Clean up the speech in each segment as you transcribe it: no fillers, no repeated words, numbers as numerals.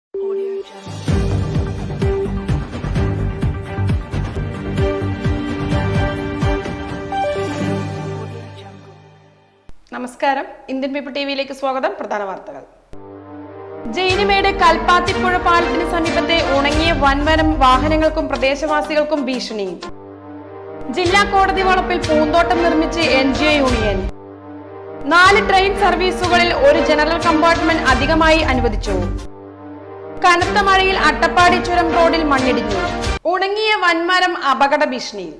നമസ്കാരം, Indian people ടിവിയിലേക്ക് സ്വാഗതം. പ്രധാന വാർത്തകൾ. ജയിലിമേട് കൽപ്പാത്തിപ്പുഴ പാലത്തിന് സമീപത്തെ ഉണങ്ങിയ വൻമരം വാഹനങ്ങൾക്കും പ്രദേശവാസികൾക്കും ഭീഷണി. ജില്ലാ കോടതി വളപ്പിൽ പൂന്തോട്ടം നിർമ്മിച്ച് NGO യൂണിയൻ. 4 ട്രെയിൻ സർവീസുകളിൽ ഒരു ജനറൽ കമ്പാർട്ട്മെന്റ് അധികമായി അനുവദിച്ചു. കനത്ത മഴയിൽ അട്ടപ്പാടി ചുരം റോഡിൽ മണ്ണിടിഞ്ഞു. ഉണങ്ങിയ വൻമരം അപകട ഭീഷണിയിൽ.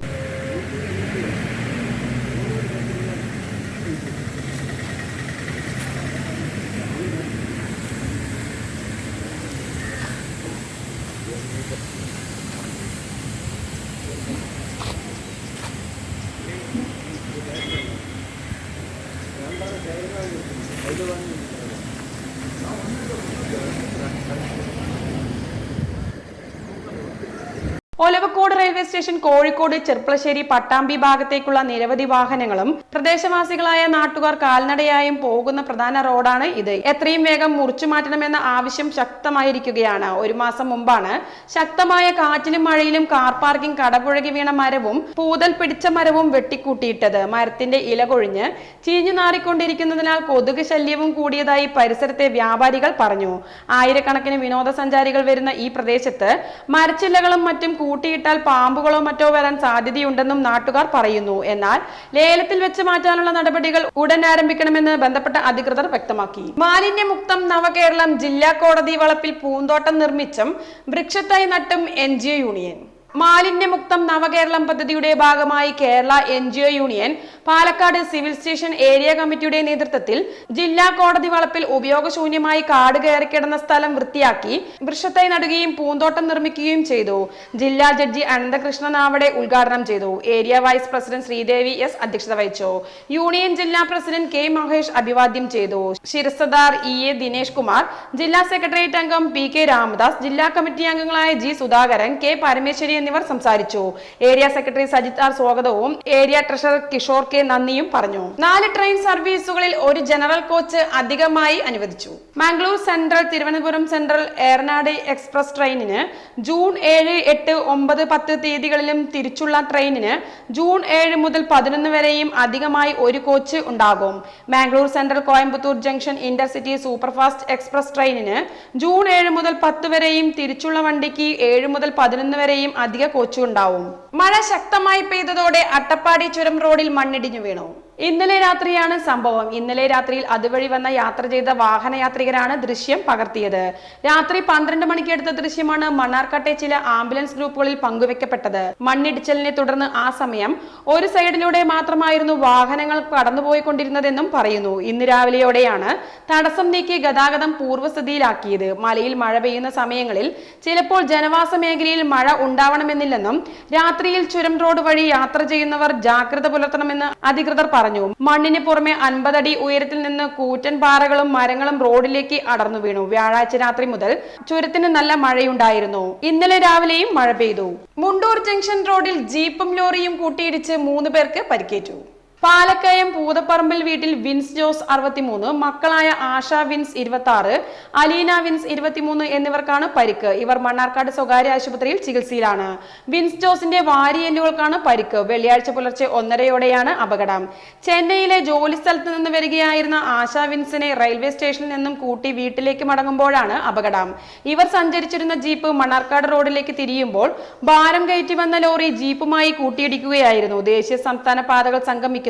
ഒലവക്കോട് റെയിൽവേ സ്റ്റേഷൻ, കോഴിക്കോട് ചെർപ്പളശ്ശേരി പട്ടാമ്പി ഭാഗത്തേക്കുള്ള നിരവധി വാഹനങ്ങളും പ്രദേശവാസികളായ നാട്ടുകാർ കാൽനടയായും പോകുന്ന പ്രധാന റോഡാണ് ഇത്. എത്രയും വേഗം മുറിച്ചു മാറ്റണമെന്ന ആവശ്യം ശക്തമായിരിക്കുകയാണ്. ഒരു മാസം മുമ്പാണ് ശക്തമായ കാറ്റിലും മഴയിലും കാർ പാർക്കിംഗ് കടപുഴകി വീണ മരവും പൂതൽ പിടിച്ച മരവും വെട്ടിക്കൂട്ടിയിട്ടത്. മരത്തിന്റെ ഇല കൊഴിഞ്ഞ് ചീഞ്ഞു നാറിക്കൊണ്ടിരിക്കുന്നതിനാൽ കൊതുക് ശല്യവും കൂടിയതായി പരിസരത്തെ വ്യാപാരികൾ പറഞ്ഞു. ആയിരക്കണക്കിന് വിനോദസഞ്ചാരികൾ വരുന്ന ഈ പ്രദേശത്ത് മരച്ചില്ലകളും മറ്റും കൂട്ടിയിട്ടാൽ പാമ്പുകളോ മറ്റോ വരാൻ സാധ്യതയുണ്ടെന്നും നാട്ടുകാർ പറയുന്നു. എന്നാൽ ലേലത്തിൽ വെച്ച് മാറ്റാനുള്ള നടപടികൾ ഉടൻ ആരംഭിക്കണമെന്ന് ബന്ധപ്പെട്ട അധികൃതർ വ്യക്തമാക്കി. മാലിന്യമുക്തം നവകേരളം. ജില്ലാ കോടതി വളപ്പിൽ പൂന്തോട്ടം നിർമ്മിച്ചും വൃക്ഷത്തൈ നട്ടും NGO യൂണിയൻ. മാലിന്യമുക്തം നവകേരളം പദ്ധതിയുടെ ഭാഗമായി Kerala NGO union Palakkad civil station area കമ്മിറ്റിയുടെ നേതൃത്വത്തിൽ ജില്ലാ കോടതി വളപ്പിൽ ഉപയോഗശൂന്യമായി കാട് കയറിക്കിടന്ന സ്ഥലം വൃത്തിയാക്കി വൃക്ഷത്തൈ നടുകയും പൂന്തോട്ടം നിർമ്മിക്കുകയും ചെയ്തു. ജില്ലാ ജഡ്ജി അനന്തകൃഷ്ണൻ ആവടെ ഉദ്ഘാടനം ചെയ്തു. Area vice president Sreedevi S അധ്യക്ഷത വഹിച്ചു. യൂണിയൻ ജില്ലാ പ്രസിഡന്റ് K മഹേഷ് അഭിവാദ്യം ചെയ്തു. ശിരസ്തദാർ EA ദിനേഷ് കുമാർ, ജില്ലാ സെക്രട്ടേറിയറ്റ് അംഗം PK രാമദാസ്, ജില്ലാ കമ്മിറ്റി അംഗങ്ങളായ G സുധാകരൻ, K പരമേശ്വരി എന്നിവർ സംസാരിച്ചു. ഏരിയ സെക്രട്ടറി സജിത് R സ്വാഗതവും ഏരിയ ട്രഷറർ കിഷോർ K നന്ദിയും പറഞ്ഞു. 4 ട്രെയിൻ സർവീസുകളിൽ ഒരു ജനറൽ കോച്ച് അധികമായി അനുവദിച്ചു. Mangalore central, Thiruvananthapuram central, Eranad express ട്രെയിനിന് ജൂൺ 7, 8, 9, 10 തീയതികളിലും തിരിച്ചുള്ള ട്രെയിനിന് ജൂൺ 7 മുതൽ 11 വരെയും അധികമായി ഒരു കോച്ച് ഉണ്ടാകും. Mangalore central Coimbatore junction intercity superfast express ട്രെയിനിന് ജൂൺ 7 മുതൽ 10 വരെയും തിരിച്ചുള്ള വണ്ടിക്ക് 7 മുതൽ 11 വരെയും അധിക കോച്ച് ഉണ്ടാവും. മഴ ശക്തമായി പെയ്തതോടെ അട്ടപ്പാടി ചുരം റോഡിൽ മണ്ണിടിഞ്ഞു വീണു. ഇന്നലെ രാത്രിയാണ് സംഭവം. ഇന്നലെ രാത്രിയിൽ അതുവഴി വന്ന യാത്ര ചെയ്ത വാഹനയാത്രികരാണ് ദൃശ്യം പകർത്തിയത്. രാത്രി 12 മണിക്ക് എടുത്ത ദൃശ്യമാണ് മണ്ണാർക്കാട്ടെ ചില ആംബുലൻസ് ഗ്രൂപ്പുകളിൽ പങ്കുവെക്കപ്പെട്ടത്. മണ്ണിടിച്ചിലിനെ തുടർന്ന് ആ സമയം ഒരു സൈഡിലൂടെ മാത്രമായിരുന്നു വാഹനങ്ങൾ കടന്നുപോയിക്കൊണ്ടിരുന്നതെന്നും പറയുന്നു. ഇന്ന് രാവിലെയോടെയാണ് തടസ്സം നീക്കി ഗതാഗതം പൂർവ്വസ്ഥിതിയിലാക്കിയത്. മലയിൽ മഴ പെയ്യുന്ന സമയങ്ങളിൽ ചിലപ്പോൾ ജനവാസ മേഖലയിൽ മഴ ഉണ്ടാവണമെന്നില്ലെന്നും രാത്രിയിൽ ചുരം റോഡ് വഴി യാത്ര ചെയ്യുന്നവർ ജാഗ്രത പുലർത്തണമെന്ന് അധികൃതർ പറഞ്ഞു. മണ്ണിന് പുറമെ 50 അടി ഉയരത്തിൽ നിന്ന് കൂറ്റൻ പാറകളും മരങ്ങളും റോഡിലേക്ക് അടർന്നു വീണു. വ്യാഴാഴ്ച രാത്രി മുതൽ ചുരത്തിന് നല്ല മഴയുണ്ടായിരുന്നു. ഇന്നലെ രാവിലെയും മഴ പെയ്തു. മുണ്ടൂർ ജംഗ്ഷൻ റോഡിൽ ജീപ്പും ലോറിയും കൂട്ടിയിടിച്ച് 3 പേർക്ക് പരിക്കേറ്റു. പാലക്കയം പൂതപ്പറമ്പിൽ വീട്ടിൽ വിൻസ് ജോസ് 63, മക്കളായ ആശ വിൻസ് 26, അലീന വിൻസ് 23 എന്നിവർക്കാണ് പരിക്ക്. ഇവർ മണ്ണാർക്കാട് സ്വകാര്യ ആശുപത്രിയിൽ ചികിത്സയിലാണ്. വിൻസ് ജോസിന്റെ വാരിയെല്ലുകൾക്കാണ് പരിക്ക്. വെള്ളിയാഴ്ച പുലർച്ചെ 1:30യോടെയാണ് അപകടം. ചെന്നൈയിലെ ജോലി സ്ഥലത്ത് നിന്ന് വരികയായിരുന്ന ആശ വിൻസിനെ റെയിൽവേ സ്റ്റേഷനിൽ നിന്നും കൂട്ടി വീട്ടിലേക്ക് മടങ്ങുമ്പോഴാണ് അപകടം. ഇവർ സഞ്ചരിച്ചിരുന്ന ജീപ്പ് മണ്ണാർക്കാട് റോഡിലേക്ക് തിരിയുമ്പോൾ ഭാരം കയറ്റി വന്ന ലോറി ജീപ്പുമായി കൂട്ടിയിടിക്കുകയായിരുന്നു. ദേശീയ സംസ്ഥാന പാതകൾ സംഗമിക്കുന്ന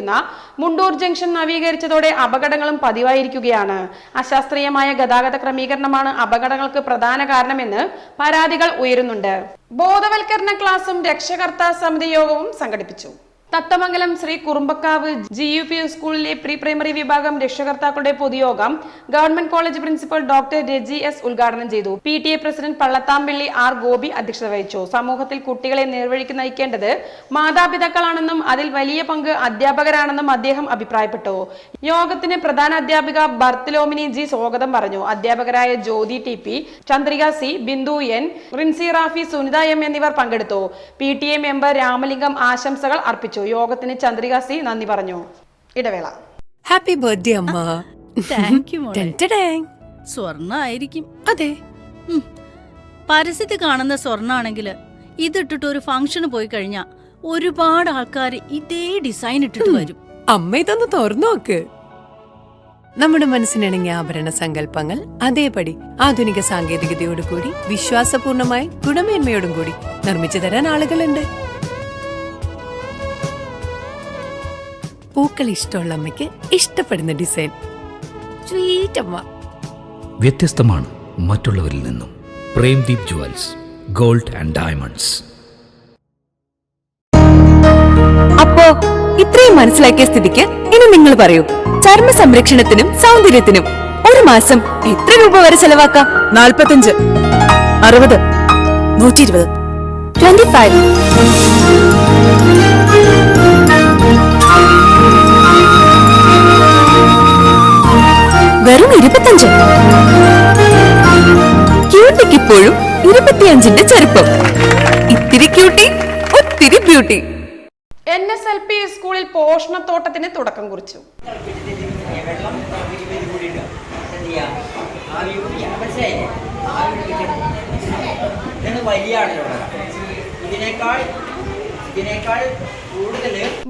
മുണ്ടൂർ ജംഗ്ഷൻ നവീകരിച്ചതോടെ അപകടങ്ങളും പതിവായിരിക്കുകയാണ്. അശാസ്ത്രീയമായ ഗതാഗത ക്രമീകരണമാണ് അപകടങ്ങൾക്ക് പ്രധാന കാരണമെന്ന് പരാതികൾ ഉയരുന്നുണ്ട്. ബോധവൽക്കരണ ക്ലാസും രക്ഷകർത്താ സമിതി യോഗവും സംഘടിപ്പിച്ചു. തത്തമംഗലം ശ്രീ കുറുമ്പക്കാവ് GUP സ്കൂളിലെ പ്രീ പ്രൈമറി വിഭാഗം രക്ഷകർത്താക്കളുടെ പൊതുയോഗം ഗവൺമെന്റ് കോളേജ് പ്രിൻസിപ്പൽ ഡോക്ടർ രജി S ഉദ്ഘാടനം ചെയ്തു. PTA പ്രസിഡന്റ് പള്ളത്താമ്പള്ളി R ഗോപി അധ്യക്ഷത വഹിച്ചു. സമൂഹത്തിൽ കുട്ടികളെ നേർവഴിക്ക് നയിക്കേണ്ടത് മാതാപിതാക്കളാണെന്നും അതിൽ വലിയ പങ്ക് അധ്യാപകരാണെന്നും അദ്ദേഹം അഭിപ്രായപ്പെട്ടു. യോഗത്തിന് പ്രധാന അധ്യാപിക ബർത്തലോമിനി G സ്വാഗതം പറഞ്ഞു. അധ്യാപകരായ ജ്യോതി TP, Chandrika C, Bindu N, Rincy Rafi, Sunitha M എന്നിവർ പങ്കെടുത്തു. PTA മെമ്പർ രാമലിംഗം ആശംസകൾ അർപ്പിച്ചു. യോഗത്തിന് ചന്ദ്രിക C നന്ദി പറഞ്ഞു. ഇടവേള. ഹാപ്പി ബർത്ത്ഡേ അമ്മ. താങ്ക് യു മോളെ. Ten ten. സ്വർണ്ണ ആയിരിക്കും. അതെ, പരസ്യത്തിൽ കാണുന്ന സ്വർണ്ണാണെങ്കില് ഇതിട്ടിട്ട് ഒരു ഫംഗ്ഷന് പോയി കഴിഞ്ഞാ ഒരുപാട് ആൾക്കാർ ഇതേ ഡിസൈൻ ഇട്ടിട്ട് വരും. അമ്മ ഇതൊന്ന് തുറന്നു നോക്ക്. നമ്മുടെ മനസ്സിനിണങ്ങിയ ആഭരണ സങ്കല്പങ്ങൾ അതേപടി ആധുനിക സാങ്കേതികതയോടു കൂടി വിശ്വാസപൂർണമായി ഗുണമേന്മയോടും കൂടി നിർമ്മിച്ചു തരാൻ ആളുകളുണ്ട്. പൂക്കൾ ഇഷ്ടമുള്ള അമ്മയ്ക്ക് ഇഷ്ടപ്പെടുന്ന ഡിസൈൻ. സ്വീറ്റ് അമ്മ. വ്യത്യസ്തമാണ് മറ്റുള്ളവരിൽ നിന്നും. Premdeep jewels, gold and diamonds. അപ്പോ ഇത്രയും മനസ്സിലാക്കിയ സ്ഥിതിക്ക് ഇനി നിങ്ങൾ പറയൂ, ചർമ്മ സംരക്ഷണത്തിനും സൗന്ദര്യത്തിനും ഒരു മാസം എത്ര രൂപ വരെ ചെലവാക്കാം? 45, 60, 120, 25. വെറും 25. ക്യൂട്ടിക്ക് ഇപ്പോഴും 25ന്റെ ചെറുപ്പം. ഇത്തിരി ക്യൂട്ടി, ഒത്തിരി ബ്യൂട്ടി. NSLP സ്കൂളിൽ പോഷണത്തോട്ടത്തിന് തുടക്കം കുറിച്ചു.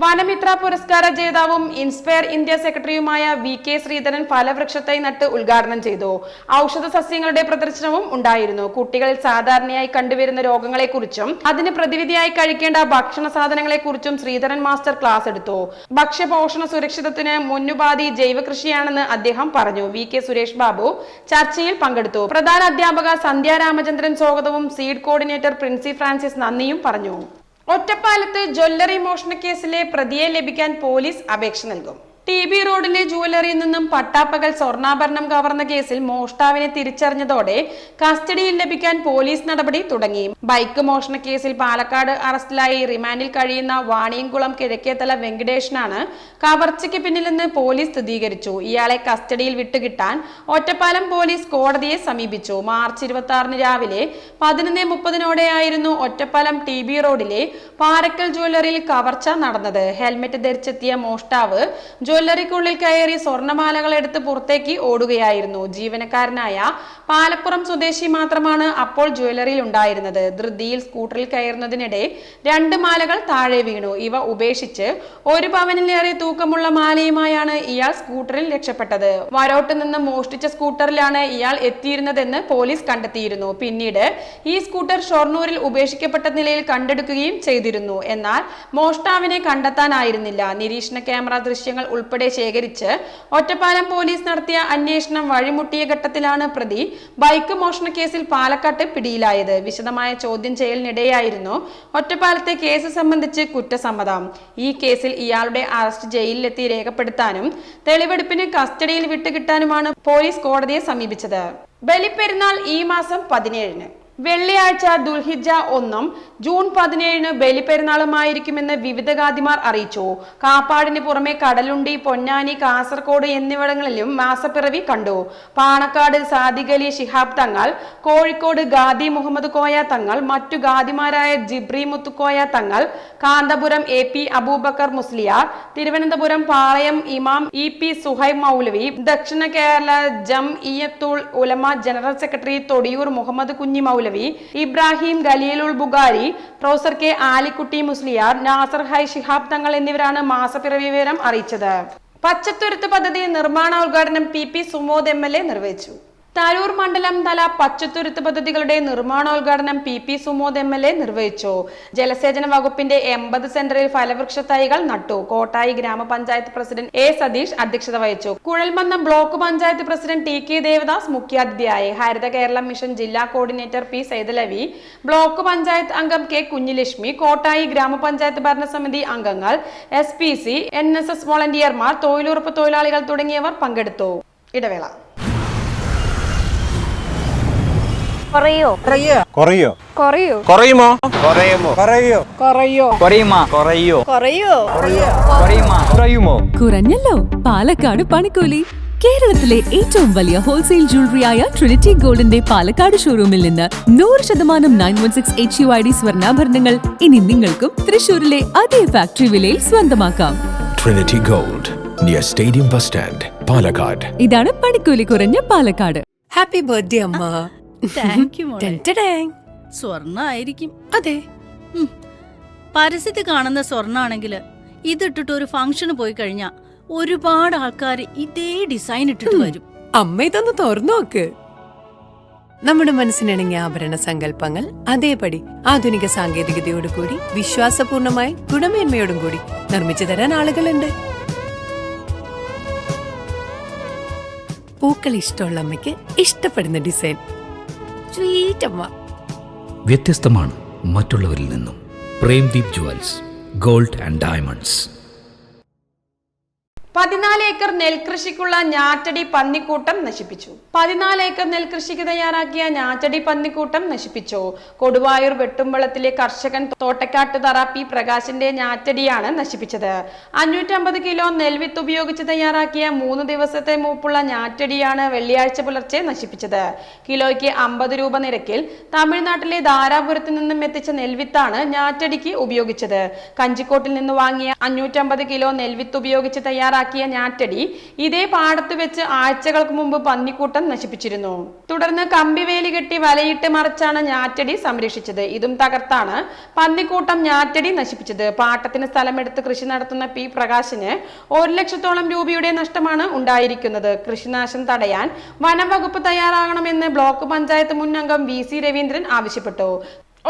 വനമിത്ര പുരസ്കാര ജേതാവും ഇൻസ്പയർ ഇന്ത്യ സെക്രട്ടറിയുമായ VK ശ്രീധരൻ ഫലവൃക്ഷത്തൈ നട്ട് ഉദ്ഘാടനം ചെയ്തു. ഔഷധ സസ്യങ്ങളുടെ പ്രദർശനവും ഉണ്ടായിരുന്നു. കുട്ടികളിൽ സാധാരണയായി കണ്ടുവരുന്ന രോഗങ്ങളെക്കുറിച്ചും അതിന് പ്രതിവിധിയായി കഴിക്കേണ്ട ഭക്ഷണ സാധനങ്ങളെക്കുറിച്ചും ശ്രീധരൻ മാസ്റ്റർ ക്ലാസ് എടുത്തു. ഭക്ഷ്യപോഷണ സുരക്ഷിതത്തിന് മുന്നുപാധി ജൈവ കൃഷിയാണെന്ന് അദ്ദേഹം പറഞ്ഞു. VK സുരേഷ് ബാബു ചർച്ചയിൽ പങ്കെടുത്തു. പ്രധാന അധ്യാപക സന്ധ്യ രാമചന്ദ്രൻ സ്വാഗതവും സീഡ് കോർഡിനേറ്റർ പ്രിൻസി ഫ്രാൻസിസ് നന്ദിയും പറഞ്ഞു. ഒറ്റപ്പാലത്ത് ജ്വല്ലറി മോഷണ കേസിലെ പ്രതിയെ ലഭിക്കാൻ പോലീസ് അപേക്ഷ നൽകും. TB റോഡിലെ ജുവലറിയിൽ നിന്നും പട്ടാപ്പകൽ സ്വർണ്ണാഭരണം കവർന്ന കേസിൽ മോഷ്ടാവിനെ തിരിച്ചറിഞ്ഞതോടെ കസ്റ്റഡിയിൽ ലഭിക്കാൻ പോലീസ് നടപടി തുടങ്ങി. ബൈക്ക് മോഷണ കേസിൽ പാലക്കാട് അറസ്റ്റിലായി റിമാൻഡിൽ കഴിയുന്ന വാണിയംകുളം കിഴക്കേത്തല വെങ്കടേഷനാണ് കവർച്ചയ്ക്ക് പിന്നിലെന്ന് പോലീസ് സ്ഥിരീകരിച്ചു. ഇയാളെ കസ്റ്റഡിയിൽ വിട്ടുകിട്ടാൻ ഒറ്റപ്പാലം പോലീസ് കോടതിയെ സമീപിച്ചു. മാർച്ച് 26 രാവിലെ 11:30 ഒറ്റപ്പാലം TB റോഡിലെ പാറക്കൽ ജ്വല്ലറിയിൽ കവർച്ച നടന്നത്. ഹെൽമെറ്റ് ധരിച്ചെത്തിയ മോഷ്ടാവ് ജ്വല്ലറിക്കുള്ളിൽ കയറി സ്വർണ്ണമാലകൾ എടുത്ത് പുറത്തേക്ക് ഓടുകയായിരുന്നു. ജീവനക്കാരനായ പാലപ്പുറം സ്വദേശി മാത്രമാണ് അപ്പോൾ ജ്വല്ലറിയിൽ ഉണ്ടായിരുന്നത്. ധൃതിയിൽ സ്കൂട്ടറിൽ കയറുന്നതിനിടെ 2 മാലകൾ താഴെ വീണു. ഇവ ഉപേക്ഷിച്ച് 1 പവനിലേറെ തൂക്കമുള്ള മാലയുമായാണ് ഇയാൾ സ്കൂട്ടറിൽ രക്ഷപ്പെട്ടത്. വരോട്ട് നിന്ന് മോഷ്ടിച്ച സ്കൂട്ടറിലാണ് ഇയാൾ എത്തിയിരുന്നതെന്ന് പോലീസ് കണ്ടെത്തിയിരുന്നു. പിന്നീട് ഈ സ്കൂട്ടർ ഷൊർണൂരിൽ ഉപേക്ഷിക്കപ്പെട്ട നിലയിൽ കണ്ടെടുക്കുകയും ചെയ്തിരുന്നു. എന്നാൽ മോഷ്ടാവിനെ കണ്ടെത്താനായിരുന്നില്ല. നിരീക്ഷണ ക്യാമറ ദൃശ്യങ്ങൾ ഉൾപ്പെടെ ശേഖരിച്ച് ഒറ്റപ്പാലം പോലീസ് നടത്തിയ അന്വേഷണം വഴിമുട്ടിയ ഘട്ടത്തിലാണ് പ്രതി ബൈക്ക് മോഷണ കേസിൽ പാലക്കാട്ട് പിടിയിലായത്. വിശദമായ ചോദ്യം ചെയ്യലിനിടെയായിരുന്നു ഒറ്റപ്പാലത്തെ കേസ് സംബന്ധിച്ച് കുറ്റസമ്മതം. ഈ കേസിൽ ഇയാളുടെ അറസ്റ്റ് ജയിലിലെത്തി രേഖപ്പെടുത്താനും തെളിവെടുപ്പിന് കസ്റ്റഡിയിൽ വിട്ടുകിട്ടാനുമാണ് പോലീസ് കോടതിയെ സമീപിച്ചത്. ബലിപ്പെരുന്നാൾ ഈ മാസം 17-ന്. വെള്ളിയാഴ്ച ദുൽഹിജ്ജ 1 ജൂൺ 17-ന് ബലിപ്പെരുന്നാളുമായിരിക്കുമെന്ന് വിവിധ ഖാദിമാർ അറിയിച്ചു. കാപ്പാടിന് പുറമെ കടലുണ്ടി, പൊന്നാനി, കാസർഗോഡ് എന്നിവിടങ്ങളിലും മാസപ്പിറവി കണ്ടു. പാണക്കാട് സാദിഖ് അലി ശിഹാബ് തങ്ങൾ, കോഴിക്കോട് ഖാദി മുഹമ്മദ് കോയ തങ്ങൾ, മറ്റു ഖാദിമാരായ ജിബ്രി മുത്തുക്കോയ തങ്ങൾ, കാന്തപുരം AP അബൂബക്കർ മുസ്ലിയാർ, തിരുവനന്തപുരം പാളയം ഇമാം EP Suhaib Maulavi, Dakshina Kerala Jamiyyathul Ulama general secretary Thodiyoor Muhammad Kunhi Maulavi, Ibrahim Khalilul Bukhari, professor K Alikutty Musliyar, Nasar Hai Shihab Thangal എന്നിവരാണ് മാസപ്പിറവി വിവരം അറിയിച്ചത്. പച്ചത്തുരുത്ത് പദ്ധതി നിർമ്മാണോദ്ഘാടനം PP സുമോദ് MLA നിർവഹിച്ചു. തരൂർ മണ്ഡലം തല പച്ചത്തുരുത്ത് പദ്ധതികളുടെ നിർമ്മാണോദ്ഘാടനം PP സുമോദ് MLA നിർവഹിച്ചു. ജലസേചന വകുപ്പിന്റെ 80 സെന്ററിൽ ഫലവൃക്ഷ തൈകൾ നട്ടു. കോട്ടായി ഗ്രാമപഞ്ചായത്ത് പ്രസിഡന്റ് A സതീഷ് അധ്യക്ഷത വഹിച്ചു. Kuzhalmannam block panchayat president TK Devadas മുഖ്യാതിഥിയായി. ഹരിത കേരളം മിഷൻ ജില്ലാ coordinator P Saidalavi, block panchayat അംഗം K കുഞ്ഞിലക്ഷ്മി, കോട്ടായി ഗ്രാമപഞ്ചായത്ത് ഭരണസമിതി അംഗങ്ങൾ, SPC, NSS വോളണ്ടിയർമാർ, തൊഴിലുറപ്പ് തൊഴിലാളികൾ തുടങ്ങിയവർ പങ്കെടുത്തു. ഇടവേള. കുറയോ കുറയോ കുറയോ കുറയുമോ കുറയുമോ കുറയോ കുറയോ കുറയുമോ കുറയോ കുറയോ കുറയുമോ കുറഞ്ഞല്ലോ. പാലക്കാട് പണിക്കൂലി. കേരളത്തിലെ ഏറ്റവും വലിയ ഹോൾസെയിൽ ജ്വല്ലറിയായ ട്രിനിറ്റി ഗോൾഡിന്റെ പാലക്കാട് ഷോറൂമിൽ നിന്ന് 100% 916 HUID സ്വർണ്ണാഭരണങ്ങൾ ഇനി നിങ്ങൾക്കും തൃശൂരിലെ അതേ ഫാക്ടറി വിലയിൽ സ്വന്തമാക്കാം. Trinity Gold, near Stadium Bus Stand, Palakkad. ഇതാണ് പണിക്കൂലി കുറഞ്ഞ പാലക്കാട്. ഹാപ്പി ബർത്ത്ഡേ അമ്മ. താങ്ക് യു മോളെ. ടെൻറ്റഡാങ്. സ്വർണ്ണായിരിക്കും. അതെ. പരസ്യത്തിൽ കാണുന്ന സ്വർണ്ണാണെങ്കില് ഇതിട്ടിട്ട് ഒരു ഫംഗ്ഷന് പോയി കഴിഞ്ഞാ ഒരുപാട് ആൾക്കാർ ഇതേ ഡിസൈൻ ഇട്ടിട്ട് വരും. അമ്മ ഇതൊന്ന് തുറന്നു നോക്ക്. നമ്മുടെ മനസ്സിനിണങ്ങിയ ആഭരണ സങ്കല്പങ്ങൾ അതേപടി ആധുനിക സാങ്കേതികതയോടുകൂടി വിശ്വാസപൂർണമായി ഗുണമേന്മയോടും കൂടി നിർമ്മിച്ചു തരാൻ ആളുകളുണ്ട്. പൂക്കൾ ഇഷ്ടമുള്ള അമ്മയ്ക്ക് ഇഷ്ടപ്പെടുന്ന ഡിസൈൻ. സ്വീറ്റ് അമ്മ. വ്യത്യസ്തമാണ് മറ്റുള്ളവരിൽ നിന്നും. Premdeep jewels, gold and diamonds. 14 acre നെൽകൃഷിക്കുള്ള ഞാറ്റടി പന്നിക്കൂട്ടം നശിപ്പിച്ചു. 14 ഏക്കർ നെൽകൃഷിക്ക് തയ്യാറാക്കിയ ഞാറ്റടി പന്നിക്കൂട്ടം നശിപ്പിച്ചു. കൊടുവായൂർ വെട്ടുമ്പളത്തിലെ കർഷകൻ തോട്ടക്കാട്ടുതറ പി പ്രകാശിന്റെ ഞാറ്റടിയാണ് നശിപ്പിച്ചത്. 550 കിലോ നെൽവിത്ത് ഉപയോഗിച്ച് തയ്യാറാക്കിയ 3 ദിവസത്തെ മൂപ്പുള്ള ഞാറ്റടിയാണ് വെള്ളിയാഴ്ച പുലർച്ചെ നശിപ്പിച്ചത്. കിലോയ്ക്ക് 50 രൂപ നിരക്കിൽ തമിഴ്നാട്ടിലെ ധാരാപുരത്ത് നിന്നും എത്തിച്ച നെൽവിത്താണ് ഞാറ്റടിക്ക് ഉപയോഗിച്ചത്. കഞ്ചിക്കോട്ടിൽ നിന്ന് വാങ്ങിയ 550 കിലോ നെൽവിത്ത് ഉപയോഗിച്ച് തയ്യാറാക്കിയ ഞാറ്റടി ഇതേ പാടത്ത് വെച്ച് ആഴ്ചകൾക്ക് മുമ്പ് പന്നിക്കൂട്ടം നശിപ്പിച്ചിരുന്നു. തുടർന്ന് കമ്പിവേലി കെട്ടി വലയിട്ട് മറിച്ചാണ് ഞാറ്റടി സംരക്ഷിച്ചത്. ഇതും തകർത്താണ് പന്നിക്കൂട്ടം ഞാറ്റടി നശിപ്പിച്ചത്. പാട്ടത്തിന് സ്ഥലമെടുത്ത് കൃഷി നടത്തുന്ന പി പ്രകാശിന് 1 ലക്ഷത്തോളം രൂപയുടെ നഷ്ടമാണ് ഉണ്ടായിരിക്കുന്നത്. കൃഷിനാശം തടയാൻ വനംവകുപ്പ് തയ്യാറാകണമെന്ന് ബ്ലോക്ക് പഞ്ചായത്ത് മുൻ അംഗം VC രവീന്ദ്രൻ ആവശ്യപ്പെട്ടു.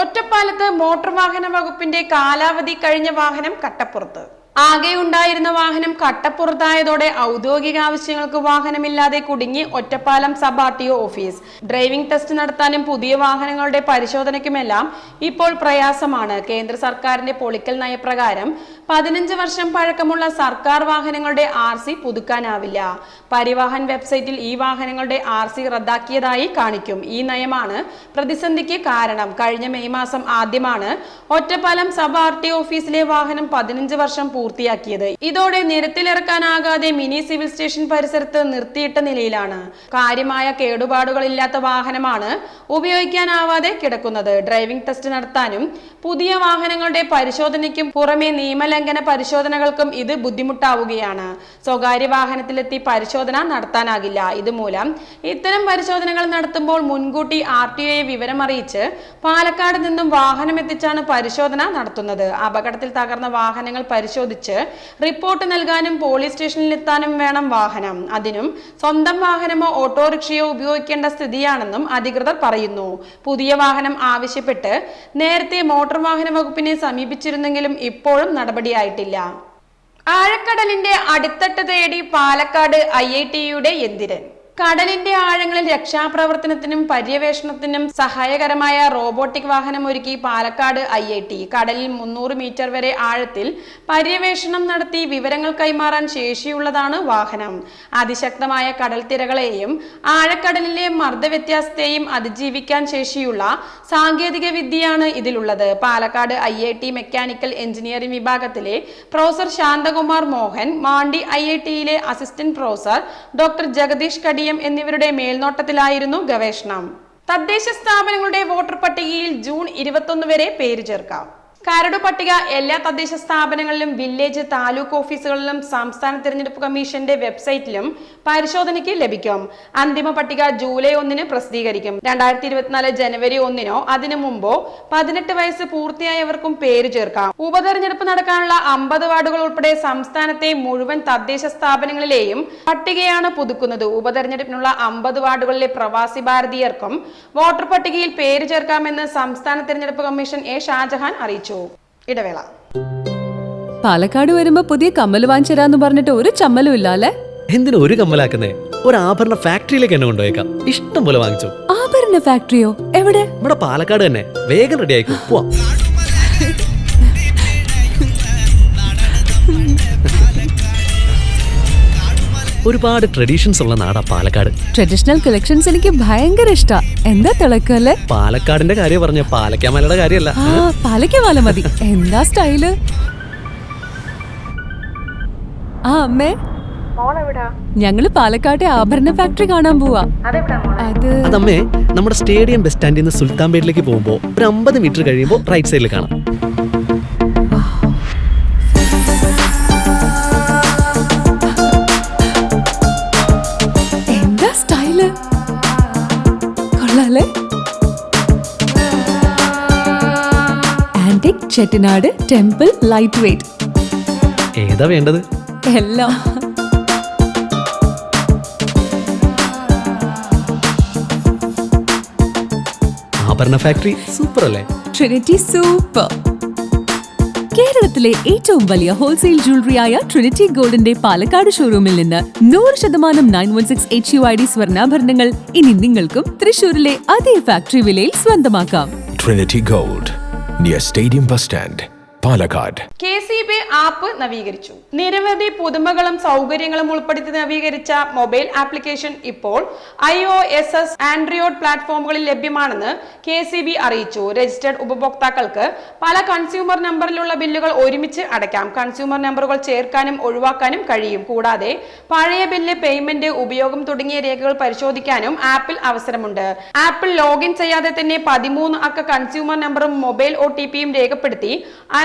ഒറ്റപ്പാലത്ത് മോട്ടോർ വാഹന വകുപ്പിന്റെ കാലാവധി കഴിഞ്ഞ വാഹനം കട്ടപ്പുറത്ത്. ആകെ ഉണ്ടായിരുന്ന വാഹനം കട്ടപ്പുറത്തായതോടെ ഔദ്യോഗിക ആവശ്യങ്ങൾക്ക് വാഹനമില്ലാതെ കുടുങ്ങി Ottapalam sub RTO office. Driving test നടത്താനും പുതിയ വാഹനങ്ങളുടെ പരിശോധനയ്ക്കുമെല്ലാം ഇപ്പോൾ പ്രയാസമാണ്. കേന്ദ്ര സർക്കാരിന്റെ പൊളിക്കൽ നയപ്രകാരം 15 വർഷം പഴക്കമുള്ള സർക്കാർ വാഹനങ്ങളുടെ RC പുതുക്കാനാവില്ല. പരിവാഹൻ വെബ്സൈറ്റിൽ ഈ വാഹനങ്ങളുടെ RC റദ്ദാക്കിയതായി കാണിക്കും. ഈ നയമാണ് പ്രതിസന്ധിക്ക് കാരണം. കഴിഞ്ഞ മെയ് മാസം ആദ്യമാണ് ഒറ്റപ്പാലം സബ് RTO ഓഫീസിലെ വാഹനം 15 വർഷം പൂർത്തിയാക്കിയത്. ഇതോടെ നിരത്തിലിറക്കാനാകാതെ മിനി സിവിൽ സ്റ്റേഷൻ പരിസരത്ത് നിർത്തിയിട്ട നിലയിലാണ്. കാര്യമായ കേടുപാടുകളില്ലാത്ത വാഹനമാണ് ഉപയോഗിക്കാനാവാതെ കിടക്കുന്നത്. ഡ്രൈവിംഗ് ടെസ്റ്റ് നടത്താനും പുതിയ വാഹനങ്ങളുടെ പരിശോധനയ്ക്കും പുറമെ നിയമലംഘന പരിശോധനകൾക്കും ഇത് ബുദ്ധിമുട്ടാവുകയാണ്. സ്വകാര്യ വാഹനത്തിലെത്തി പരിശോധന നടത്താനാകില്ല. ഇതുമൂലം ഇത്തരം പരിശോധനകൾ നടത്തുമ്പോൾ മുൻകൂട്ടി RTOയെ വിവരമറിയിച്ച് പാലക്കാട് നിന്നും വാഹനം എത്തിച്ചാണ് പരിശോധന നടത്തുന്നത്. അപകടത്തിൽ തകർന്ന വാഹനങ്ങൾ പരിശോധിച്ച് റിപ്പോർട്ട് നൽകാനും പോലീസ് സ്റ്റേഷനിൽ എത്താനും വേണം വാഹനം. അതിനും സ്വന്തം വാഹനമോ ഓട്ടോറിക്ഷയോ ഉപയോഗിക്കേണ്ട സ്ഥിതിയാണെന്നും അധികൃതർ പറയുന്നു. പുതിയ വാഹനം ആവശ്യപ്പെട്ട് നേരത്തെ മോട്ടോർ വാഹന വകുപ്പിനെ സമീപിച്ചിരുന്നെങ്കിലും ഇപ്പോഴും നടപടിയായിട്ടില്ല. ആഴക്കടലിന്റെ അടിത്തട്ട് തേടി പാലക്കാട് IIT-യുടെ യന്ത്രൻ. കടലിന്റെ ആഴങ്ങളിൽ രക്ഷാപ്രവർത്തനത്തിനും പര്യവേഷണത്തിനും സഹായകരമായ റോബോട്ടിക് വാഹനം ഒരുക്കി പാലക്കാട് IIT. കടലിൽ 300 മീറ്റർ വരെ ആഴത്തിൽ പര്യവേഷണം നടത്തി വിവരങ്ങൾ കൈമാറാൻ ശേഷിയുള്ളതാണ് വാഹനം. അതിശക്തമായ കടൽ തിരകളെയും ആഴക്കടലിലെ മർദ്ദവ്യത്യാസത്തെയും അതിജീവിക്കാൻ ശേഷിയുള്ള സാങ്കേതിക വിദ്യയാണ് ഇതിലുള്ളത്. പാലക്കാട് IIT മെക്കാനിക്കൽ എഞ്ചിനീയറിംഗ് വിഭാഗത്തിലെ പ്രൊഫസർ ശാന്തകുമാർ മോഹൻ, മാണ്ടി IIT-യിലെ assistant professor doctor Jagadeesh Kadiyam എന്നിവരുടെ മേൽനോട്ടത്തിലായിരുന്നു ഗവേഷണം. തദ്ദേശ സ്ഥാപനങ്ങളുടെ വോട്ടർ പട്ടികയിൽ ജൂൺ 21 വരെ പേര് ചേർക്കാം. കരട് പട്ടിക എല്ലാ തദ്ദേശ സ്ഥാപനങ്ങളിലും വില്ലേജ് താലൂക്ക് ഓഫീസുകളിലും സംസ്ഥാന തിരഞ്ഞെടുപ്പ് കമ്മീഷന്റെ വെബ്സൈറ്റിലും പരിശോധനയ്ക്ക് ലഭിക്കും. അന്തിമ പട്ടിക ജൂലൈ 1 പ്രസിദ്ധീകരിക്കും. 2024 ജനുവരി 1 അതിനു മുമ്പോ 18 വയസ്സ് പൂർത്തിയായവർക്കും പേര് ചേർക്കാം. ഉപതെരഞ്ഞെടുപ്പ് നടക്കാനുള്ള 50 വാർഡുകൾ ഉൾപ്പെടെ സംസ്ഥാനത്തെ മുഴുവൻ തദ്ദേശ സ്ഥാപനങ്ങളിലെയും പട്ടികയാണ് പുതുക്കുന്നത്. ഉപതെരഞ്ഞെടുപ്പിനുള്ള 50 വാർഡുകളിലെ പ്രവാസി ഭാരതീയർക്കും വോട്ടർ പട്ടികയിൽ പേര് ചേർക്കാമെന്ന് സംസ്ഥാന തിരഞ്ഞെടുപ്പ് കമ്മീഷൻ ഷാജഹാൻ അറിയിച്ചു. ഇടവേള. പാലക്കാട് വരുമ്പോ പുതിയ കമ്മൽ വാങ്ങിച്ചരാന്ന് പറഞ്ഞിട്ട് ഒരു ചമ്മലും ഇല്ല അല്ലേ? എന്തിനു ഒരു കമ്മലാക്കുന്നേ? ഒരു ആഭരണ ഫാക്ടറിയിലേക്ക് എന്നെ കൊണ്ടുപോയേക്കാം. ഇഷ്ടം പോലെ വാങ്ങിച്ചു. ആഭരണ ഫാക്ടറിയോ? എവിടെ? ഇവിടെ പാലക്കാട് തന്നെ. വേഗം റെഡി ആയിക്കോ, പോവാം. ഒരുപാട് ട്രഡീഷൻസ് ഉള്ള നാടാ പാലക്കാട്. ട്രഡീഷണൽ കളക്ഷൻസ് എനിക്ക് ഭയങ്കര ഇഷ്ടാ. എന്താ തിളക്കല്ലേ? പാലക്കാടിന്റെ കാര്യം പറഞ്ഞ പാലക്കാമലയുടെ കാര്യമല്ല. പാലക്കാമല മതി. എന്താ സ്റ്റൈല്? അമ്മേ, ഞങ്ങള് പാലക്കാട്ടെ ആഭരണ ഫാക്ടറി കാണാൻ പോവാ. അതമ്മേ, നമ്മുടെ സ്റ്റേഡിയം ബസ് സ്റ്റാൻഡിൽ നിന്ന് സുൽത്താൻപേട്ടിലേക്ക് പോകുമ്പോ ഒരു 50 മീറ്റർ കഴിയുമ്പോ റൈറ്റ് സൈഡിൽ കാണാം. എന്താ സ്റ്റൈല്? കൊള്ളാലേ? Chettinad temple light weight. ഏതാ വേണ്ടത്? എല്ലാം. ആഭരണ ഫാക്ടറി സൂപ്പർ അല്ലേ? Trinity super. കേരളത്തിലെ ഏറ്റവും വലിയ ഹോൾസെയിൽ ജ്വല്ലറിയായ ട്രിനിറ്റി ഗോൾഡിന്റെ പാലക്കാട് ഷോറൂമിൽ നിന്ന് 100% 916 HUID സ്വർണ്ണാഭരണങ്ങൾ ഇനി നിങ്ങൾക്കും തൃശൂരിലെ അതേ ഫാക്ടറി വിലയിൽ സ്വന്തമാക്കാം. Trinity Gold, near Stadium Bus Stand, Palakkad. KCB app നവീകരിച്ചു. നിരവധി പുതുമകളും സൗകര്യങ്ങളും ഉൾപ്പെടുത്തി നവീകരിച്ച മൊബൈൽ ആപ്ലിക്കേഷൻ ഇപ്പോൾ iOS, ആൻഡ്രോയിഡ് പ്ലാറ്റ്ഫോമുകളിൽ ലഭ്യമാണെന്ന് KCB അറിയിച്ചു. രജിസ്റ്റേർഡ് ഉപഭോക്താക്കൾക്ക് പല കൺസ്യൂമർ നമ്പറിലുള്ള ബില്ലുകൾ ഒരുമിച്ച് അടയ്ക്കാം. കൺസ്യൂമർ നമ്പറുകൾ ചേർക്കാനും ഒഴിവാക്കാനും കഴിയും. കൂടാതെ പഴയ ബില്ല്, പേയ്മെന്റ്, ഉപയോഗം തുടങ്ങിയ രേഖകൾ പരിശോധിക്കാനും ആപ്പിൽ അവസരമുണ്ട്. ആപ്പിൽ ലോഗിൻ ചെയ്യാതെ തന്നെ 13 അക്ക കൺസ്യൂമർ നമ്പറും മൊബൈൽ OTPയും രേഖപ്പെടുത്തി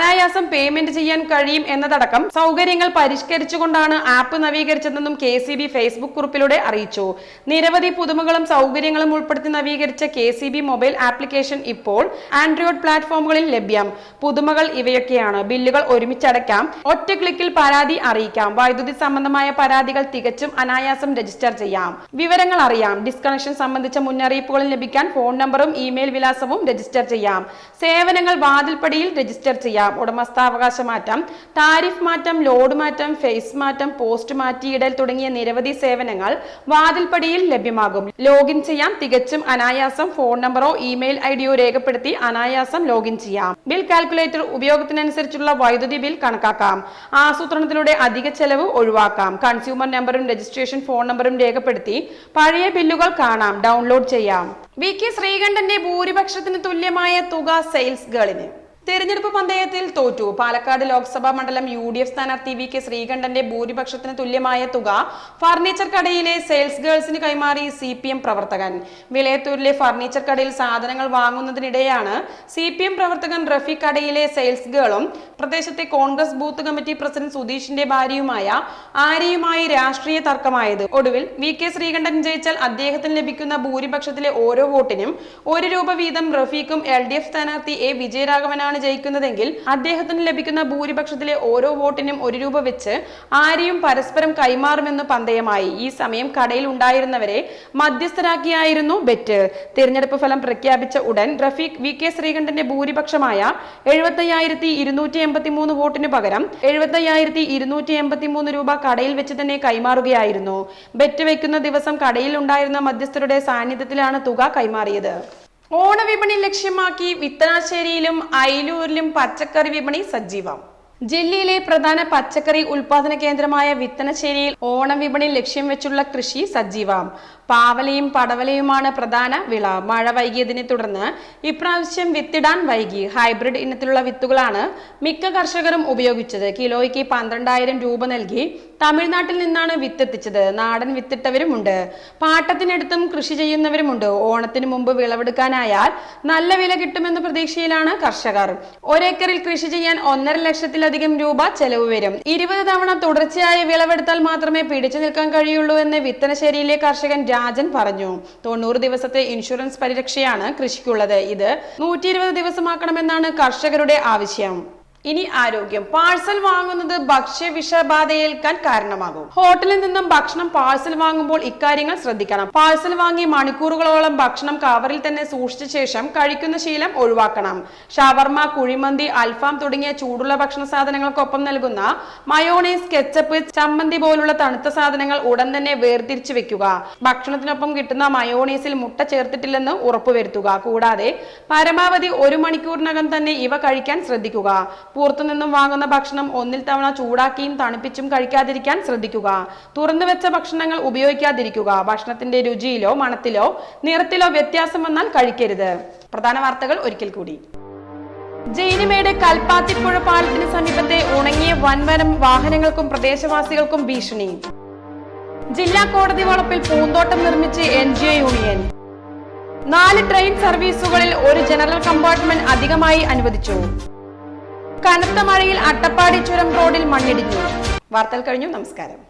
അനായാസം പേയ്മെന്റ് ചെയ്യാൻ കഴിയും എന്നതടക്കം സൗകര്യങ്ങൾ പരിഷ്കരിച്ചുകൊണ്ടാണ് ആപ്പ് നവീകരിച്ചതെന്നും KCB ഫേസ്ബുക്ക് കുറിപ്പിലൂടെ അറിയിച്ചു. നിരവധി പുതുമകളും സൗകര്യങ്ങളും ഉൾപ്പെടുത്തി നവീകരിച്ച KCB മൊബൈൽ ആപ്ലിക്കേഷൻ ഇപ്പോൾ ആൻഡ്രോയിഡ് പ്ലാറ്റ്ഫോമുകളിൽ ലഭ്യം. പുതുമകൾ ഇവയൊക്കെയാണ്: ബില്ലുകൾ ഒരുമിച്ചടയ്ക്കാം, ഒറ്റ ക്ലിക്കിൽ പരാതി അറിയിക്കാം, വൈദ്യുതി സംബന്ധമായ പരാതികൾ തികച്ചും അനായാസം രജിസ്റ്റർ ചെയ്യാം, വിവരങ്ങൾ അറിയാം, ഡിസ്കണക്ഷൻ സംബന്ധിച്ച മുന്നറിയിപ്പുകൾ ലഭിക്കാൻ ഫോൺ നമ്പറും ഇമെയിൽ വിലാസവും രജിസ്റ്റർ ചെയ്യാം, സേവനങ്ങൾ വാതിൽപ്പടിയിൽ രജിസ്റ്റർ ചെയ്യാം, ഉടമസ്ഥാവകാശ മാറ്റം, താരിഫ് മാറ്റം, ലോഡ് മാറ്റം, ഫേസ് മാറ്റം, പോസ്റ്റ് മാറ്റിയിടൽ തുടങ്ങിയ നിരവധി സേവനങ്ങൾ വാതിൽപ്പടിയിൽ ലഭ്യമാകും. ലോഗിൻ ചെയ്യാം, തികച്ചും അനായാസം. ഫോൺ നമ്പറോ ഇമെയിൽ ഐഡിയോ രേഖപ്പെടുത്തി അനായാസം ലോഗിൻ ചെയ്യാം. ബിൽ കാൽക്കുലേറ്റർ ഉപയോഗത്തിനനുസരിച്ചുള്ള വൈദ്യുതി ബിൽ കണക്കാക്കാം. ആസൂത്രണത്തിലൂടെ അധിക ചെലവ് ഒഴിവാക്കാം. കൺസ്യൂമർ നമ്പറും രജിസ്ട്രേഷൻ ഫോൺ നമ്പറും രേഖപ്പെടുത്തി പഴയ ബില്ലുകൾ കാണാം, ഡൗൺലോഡ് ചെയ്യാം. VK ശ്രീകണ്ഠന്റെ ഭൂരിപക്ഷത്തിന് തുല്യമായ തുക സെയിൽസ് ഗേളിന്. തെരഞ്ഞെടുപ്പ് പന്തയത്തിൽ തോറ്റു. പാലക്കാട് ലോക്സഭാ മണ്ഡലം UDF സ്ഥാനാർത്ഥി VK ശ്രീകണ്ഠന്റെ ഭൂരിപക്ഷത്തിന് തുല്യമായ തുക ഫർണിച്ചർ കടയിലെ സെയിൽസ് ഗേൾസിന് കൈമാറി CPM പ്രവർത്തകൻ. വിളയത്തൂരിലെ ഫർണിച്ചർ കടയിൽ സാധനങ്ങൾ വാങ്ങുന്നതിനിടെയാണ് CPM പ്രവർത്തകൻ റഫീഖ് കടയിലെ സെയിൽസ് ഗേളും പ്രദേശത്തെ കോൺഗ്രസ് ബൂത്ത് കമ്മിറ്റി പ്രസിഡന്റ് സുധീഷിന്റെ ഭാര്യയുമായ ആര്യയുമായി രാഷ്ട്രീയ തർക്കമായത്. ഒടുവിൽ VK ശ്രീകണ്ഠൻ ജയിച്ചാൽ അദ്ദേഹത്തിന് ലഭിക്കുന്ന ഭൂരിപക്ഷത്തിലെ ഓരോ വോട്ടിനും 1 രൂപ വീതം റഫീഖും LDF സ്ഥാനാർത്ഥി A വിജയരാഘവനാണ് ജയിക്കുന്നതെങ്കിൽ അദ്ദേഹത്തിന് ലഭിക്കുന്ന ഭൂരിപക്ഷത്തിലെ ഓരോ വോട്ടിനും 1 രൂപ വെച്ച് ആരെയും പരസ്പരം കൈമാറുമെന്ന് പന്തയമായി. ഈ സമയം കടയിൽ ഉണ്ടായിരുന്നവരെ മധ്യസ്ഥരാക്കിയായിരുന്നു ബെറ്റ്. തിരഞ്ഞെടുപ്പ് ഫലം പ്രഖ്യാപിച്ച ഉടൻ റഫീഖ് VK ശ്രീകണ്ഠന്റെ ഭൂരിപക്ഷമായ 75,283 വോട്ടിന് പകരം 75,283 രൂപ കടയിൽ വെച്ച് തന്നെ കൈമാറുകയായിരുന്നു. ബെറ്റ് വെക്കുന്ന ദിവസം കടയിൽ ഉണ്ടായിരുന്ന മധ്യസ്ഥരുടെ സാന്നിധ്യത്തിലാണ് തുക കൈമാറിയത്. ഓണവിപണി ലക്ഷ്യമാക്കി വിത്തനാശ്ശേരിയിലും അയിലൂരിലും പച്ചക്കറി വിപണി സജീവം. ജില്ലയിലെ പ്രധാന പച്ചക്കറി ഉൽപാദന കേന്ദ്രമായ വിത്തനശ്ശേരിയിൽ ഓണവിപണി ലക്ഷ്യം വെച്ചുള്ള കൃഷി സജീവം. പാവലയും പടവലയുമാണ് പ്രധാന വിള. മഴ വൈകിയതിനെ തുടർന്ന് ഇപ്രാവശ്യം വിത്തിടാൻ വൈകി. ഹൈബ്രിഡ് ഇനത്തിലുള്ള വിത്തുകളാണ് മിക്ക കർഷകരും ഉപയോഗിച്ചത്. കിലോയ്ക്ക് 12,000 രൂപ നൽകി തമിഴ്നാട്ടിൽ നിന്നാണ് വിത്തെത്തിച്ചത്. നാടൻ വിത്തിട്ടവരുമുണ്ട്, പാട്ടത്തിനടുത്തും കൃഷി ചെയ്യുന്നവരുമുണ്ട്. ഓണത്തിന് മുമ്പ് വിളവെടുക്കാനായാൽ നല്ല വില കിട്ടുമെന്ന പ്രതീക്ഷയിലാണ് കർഷകർ. ഒരേക്കറിൽ കൃഷി ചെയ്യാൻ 1.5 ലക്ഷത്തിലധികം രൂപ ചെലവ് വരും. 20 തവണ തുടർച്ചയായി വിളവെടുത്താൽ മാത്രമേ പിടിച്ചു നിൽക്കാൻ കഴിയുള്ളൂ എന്ന് വിത്തനശ്ശേരിയിലെ കർഷകൻ രാജൻ പറഞ്ഞു. 90 ദിവസത്തെ ഇൻഷുറൻസ് പരിരക്ഷയാണ് കൃഷിക്കുള്ളത്. ഇത് 120 ദിവസമാക്കണമെന്നാണ് കർഷകരുടെ ആവശ്യം. ഇനി ആരോഗ്യം. പാഴ്സൽ വാങ്ങുന്നത് ഭക്ഷ്യവിഷബാധയേൽക്കാൻ കാരണമാകും. ഹോട്ടലിൽ നിന്നും ഭക്ഷണം പാഴ്സൽ വാങ്ങുമ്പോൾ ഇക്കാര്യങ്ങൾ ശ്രദ്ധിക്കണം. പാഴ്സൽ വാങ്ങി മണിക്കൂറുകളോളം ഭക്ഷണം കവറിൽ തന്നെ സൂക്ഷിച്ച ശേഷം കഴിക്കുന്ന ശീലം ഒഴിവാക്കണം. ഷവർമ, കുഴിമന്തി, അൽഫാം തുടങ്ങിയ ചൂടുള്ള ഭക്ഷണ സാധനങ്ങൾക്കൊപ്പം നൽകുന്ന മയോണൈസ്, കെച്ചപ്പ്, ചമ്മന്തി പോലുള്ള തണുത്ത സാധനങ്ങൾ ഉടൻ തന്നെ വേർതിരിച്ചു വെക്കുക. ഭക്ഷണത്തിനൊപ്പം കിട്ടുന്ന മയോണൈസിൽ മുട്ട ചേർത്തിട്ടില്ലെന്ന് ഉറപ്പുവരുത്തുക. കൂടാതെ പരമാവധി 1 മണിക്കൂറിനകം തന്നെ ഇവ കഴിക്കാൻ ശ്രദ്ധിക്കുക. പുറത്തുനിന്നും വാങ്ങുന്ന ഭക്ഷണം 1 തവണ ചൂടാക്കിയും തണുപ്പിച്ചും കഴിക്കാതിരിക്കാൻ ശ്രദ്ധിക്കുക. തുറന്നു വെച്ച ഭക്ഷണങ്ങൾ ഉപയോഗിക്കാതിരിക്കുക. ഭക്ഷണത്തിന്റെ രുചിയിലോ മണത്തിലോ നിറത്തിലോ വ്യത്യാസം വന്നാൽ കഴിക്കരുത്. പ്രധാന വാർത്തകൾ ഒരിക്കൽ കൂടി. ജയിനിമേട് കൽപ്പാത്തിപ്പുഴ പാലത്തിന് സമീപത്തെ ഉണങ്ങിയ വൻമരം വാഹനങ്ങൾക്കും പ്രദേശവാസികൾക്കും ഭീഷണി. ജില്ലാ കോടതി വളപ്പിൽ പൂന്തോട്ടം നിർമ്മിച്ച് NGO യൂണിയൻ. 4 ട്രെയിൻ സർവീസുകളിൽ 1 ജനറൽ കമ്പാർട്ട്മെന്റ് അധികമായി അനുവദിച്ചു. കനത്ത മഴയിൽ അട്ടപ്പാടി ചുരം റോഡിൽ മണ്ണിടിഞ്ഞു. വാർത്തകൾ കഴിഞ്ഞു. നമസ്കാരം.